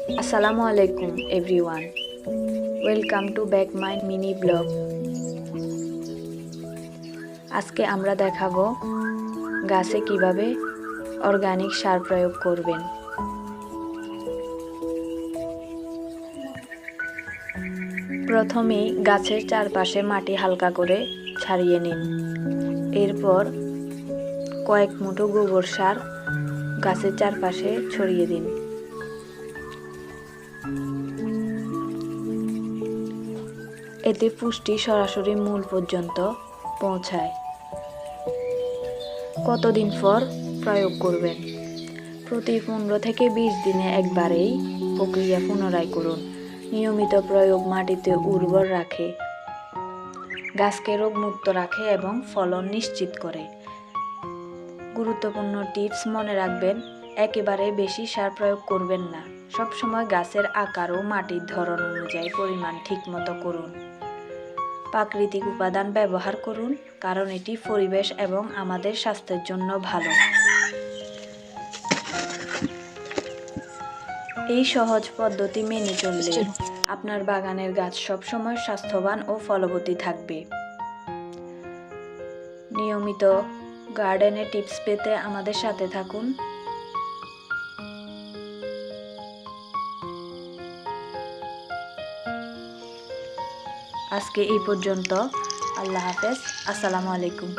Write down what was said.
Assalamu alaikum everyone. Welcome to back my mini blog. আজকে আমরা দেখাবো গাছে কিভাবে অর্গানিক সার প্রয়োগ করবেন। প্রথমেই গাছের চারপাশে মাটি হালকা করে ছাড়িয়ে নিন। এরপর কয়েক মুঠো গোবর সার গাছের চারপাশে ছড়িয়ে দিন। এতে পুষ্টি সরাসরি মূল পর্যন্ত পৌঁছায়। কতদিন পর প্রয়োগ করবেন? প্রতি 15 থেকে 20 দিনে একবারেই প্রক্রিয়া পুনরায় করুন। নিয়মিত প্রয়োগ মাটিতে উর্বর রাখে, গাছকে রোগমুক্ত রাখে এবং ফলন নিশ্চিত করে। গুরুত্বপূর্ণ টিপস মনে রাখবেন, একেবারে বেশি সার প্রয়োগ করবেন না। সবসময় গাছের আকার ও মাটির ধরন অনুযায়ী পরিমাণ ঠিকমতো করুন। প্রাকৃতিক উপাদান ব্যবহার করুন, কারণ এটি পরিবেশ এবং আমাদের স্বাস্থ্যের জন্য ভালো। এই সহজ পদ্ধতি মেনে চললে আপনার বাগানের গাছ সবসময় স্বাস্থ্যবান ও ফলবতী থাকবে। নিয়মিত গার্ডেনের টিপস পেতে আমাদের সাথে থাকুন। আজকে এই পর্যন্ত। আল্লাহ হাফেজ। আসসালামু আলাইকুম।